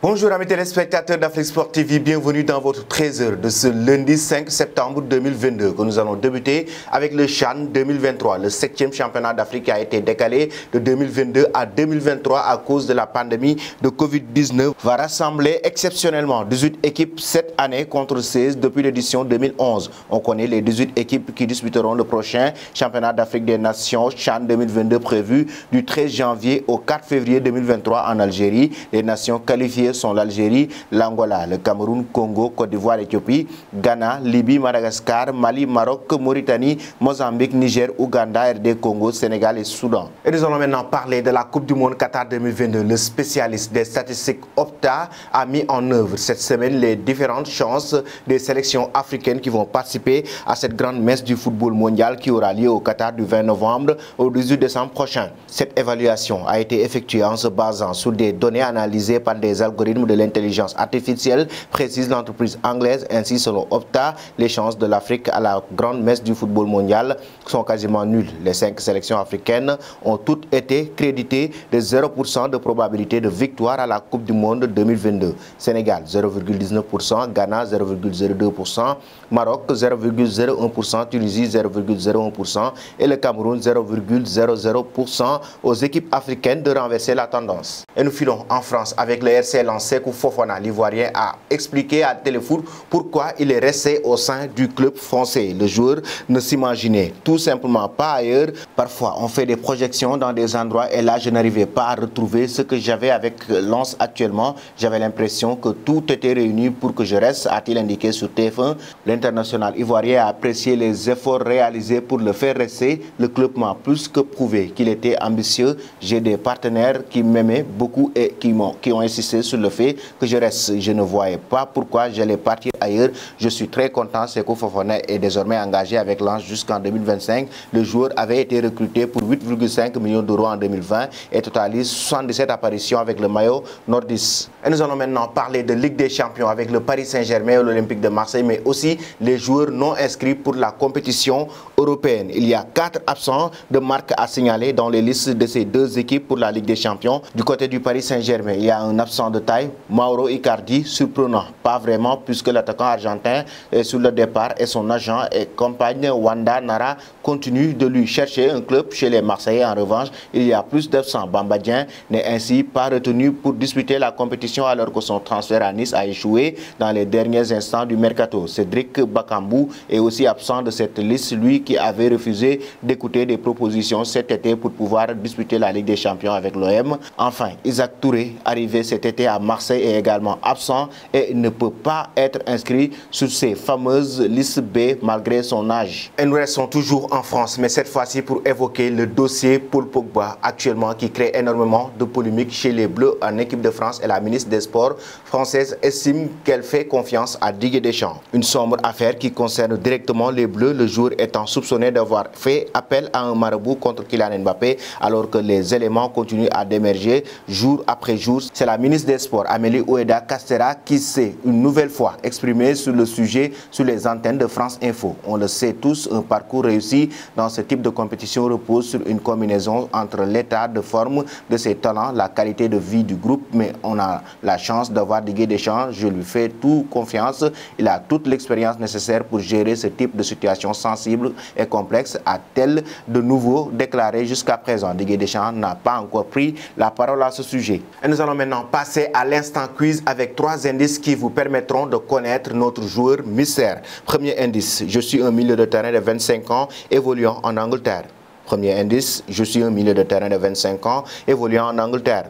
Bonjour amis téléspectateurs d'Afrique Sport TV, bienvenue dans votre 13h de ce lundi 5 septembre 2022 que nous allons débuter avec le CHAN 2023. Le 7e championnat d'Afrique a été décalé de 2022 à 2023 à cause de la pandémie de Covid-19. Va rassembler exceptionnellement 18 équipes cette année contre 16 depuis l'édition 2011. On connaît les 18 équipes qui disputeront le prochain championnat d'Afrique des Nations CHAN 2022 prévu du 13 janvier au 4 février 2023 en Algérie. Les nations qualifiées sont l'Algérie, l'Angola, le Cameroun, Congo, Côte d'Ivoire, Éthiopie, Ghana, Libye, Madagascar, Mali, Maroc, Mauritanie, Mozambique, Niger, Ouganda, RD, Congo, Sénégal et Soudan. Et nous allons maintenant parler de la Coupe du Monde Qatar 2022. Le spécialiste des statistiques Opta a mis en œuvre cette semaine les différentes chances des sélections africaines qui vont participer à cette grande messe du football mondial qui aura lieu au Qatar du 20 novembre au 18 décembre prochain. Cette évaluation a été effectuée en se basant sur des données analysées par des algorithmes de l'intelligence artificielle, précise l'entreprise anglaise. Ainsi, selon Opta, les chances de l'Afrique à la grande messe du football mondial sont quasiment nulles. Les 5 sélections africaines ont toutes été créditées de 0% de probabilité de victoire à la Coupe du Monde 2022. Sénégal 0,19%, Ghana 0,02%, Maroc 0,01%, Tunisie 0,01% et le Cameroun 0,00% aux équipes africaines de renverser la tendance. Et nous filons en France avec le RC Sékou Fofana, l'Ivoirien, a expliqué à Téléfoot pourquoi il est resté au sein du club français. Le joueur ne s'imaginait tout simplement pas ailleurs. Parfois, on fait des projections dans des endroits et là, je n'arrivais pas à retrouver ce que j'avais avec Lens actuellement. J'avais l'impression que tout était réuni pour que je reste, a-t-il indiqué sur TF1. L'international ivoirien a apprécié les efforts réalisés pour le faire rester. Le club m'a plus que prouvé qu'il était ambitieux. J'ai des partenaires qui m'aimaient beaucoup et qui ont insisté sur le fait que je reste. Je ne voyais pas pourquoi j'allais partir ailleurs. Je suis très content. Sékou Fofana est désormais engagé avec Lens jusqu'en 2025. Le joueur avait été recruté pour 8,5 millions d'euros en 2020 et totalise 77 apparitions avec le maillot nordiste. Et nous allons maintenant parler de Ligue des Champions avec le Paris Saint-Germain et l'Olympique de Marseille, mais aussi les joueurs non inscrits pour la compétition européenne. Il y a 4 absents de marque à signaler dans les listes de ces 2 équipes pour la Ligue des Champions. Du côté du Paris Saint-Germain, il y a un absent de taille, Mauro Icardi, surprenant. Pas vraiment, puisque l'attaquant argentin est sur le départ et son agent et compagne Wanda Nara continue de lui chercher un club chez les Marseillais. En revanche, il y a plus d'absents. Bamba Dieng n'est ainsi pas retenu pour disputer la compétition alors que son transfert à Nice a échoué dans les derniers instants du mercato. Cédric Bakambu est aussi absent de cette liste, lui qui avait refusé d'écouter des propositions cet été pour pouvoir disputer la Ligue des Champions avec l'OM. Enfin, Isaac Touré, arrivé cet été à Marseille, est également absent et ne peut pas être inscrit sur ces fameuses listes B malgré son âge. Et nous restons toujours en France, mais cette fois-ci pour évoquer le dossier Paul Pogba actuellement qui crée énormément de polémiques chez les Bleus en équipe de France, et la ministre des Sports française estime qu'elle fait confiance à Didier Deschamps. Une sombre affaire qui concerne directement les Bleus, le joueur étant soupçonné d'avoir fait appel à un marabout contre Kylian Mbappé alors que les éléments continuent à émerger jour après jour. C'est la ministre des Sports, Amélie Oueda Castera, qui s'est une nouvelle fois exprimée sur le sujet sur les antennes de France Info. On le sait tous, un parcours réussi dans ce type de compétition repose sur une combinaison entre l'état de forme de ses talents, la qualité de vie du groupe, mais on a la chance d'avoir Didier Deschamps. Je lui fais toute confiance. Il a toute l'expérience nécessaire pour gérer ce type de situation sensible et complexe, a-t-elle de nouveau déclaré jusqu'à présent. Didier Deschamps n'a pas encore pris la parole à ce sujet. Et nous allons maintenant passer à l'instant quiz avec 3 indices qui vous permettront de connaître notre joueur mystère. Premier indice, je suis un milieu de terrain de 25 ans évoluant en Angleterre. Premier indice, je suis un milieu de terrain de 25 ans évoluant en Angleterre.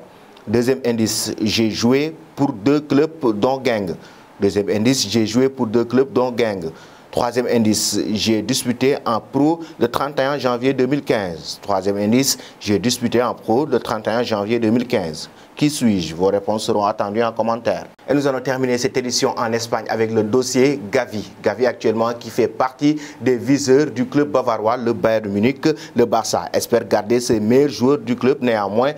Deuxième indice, j'ai joué pour 2 clubs dont Genk. Deuxième indice, j'ai joué pour 2 clubs dont Genk. Troisième indice, j'ai disputé en pro le 31 janvier 2015. Troisième indice, j'ai disputé en pro le 31 janvier 2015. Qui suis-je? Vos réponses seront attendues en commentaire. Et nous allons terminer cette édition en Espagne avec le dossier Gavi. Gavi actuellement qui fait partie des viseurs du club bavarois, le Bayern de Munich. Le Barça espère garder ses meilleurs joueurs du club, néanmoins,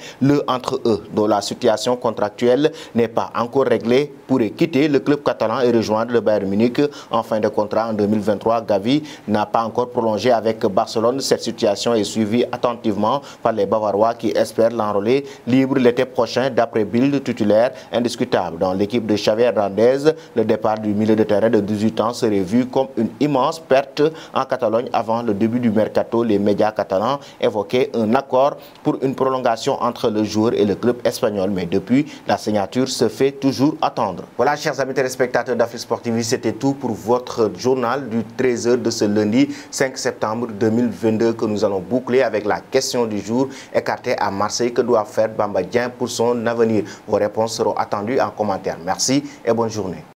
entre eux, dont la situation contractuelle n'est pas encore réglée, pourrait quitter le club catalan et rejoindre le Bayern de Munich en fin de contrat en 2023. Gavi n'a pas encore prolongé avec Barcelone. Cette situation est suivie attentivement par les Bavarois qui espèrent l'enrôler libre l'été prochain d'après Bild, titulaire indiscutable. Dans l'équipe de Xavi Hernandez, le départ du milieu de terrain de 18 ans serait vu comme une immense perte en Catalogne. Avant le début du mercato, les médias catalans évoquaient un accord pour une prolongation entre le joueur et le club espagnol. Mais depuis, la signature se fait toujours attendre. Voilà, chers amis téléspectateurs d'Afrique Sport TV, c'était tout pour votre journal du 13h de ce lundi 5 septembre 2022 que nous allons boucler avec la question du jour. Écarté à Marseille, que doit faire Bamba Dieng pour son avenir? Vos réponses seront attendues en commentaire. Merci et bonne journée.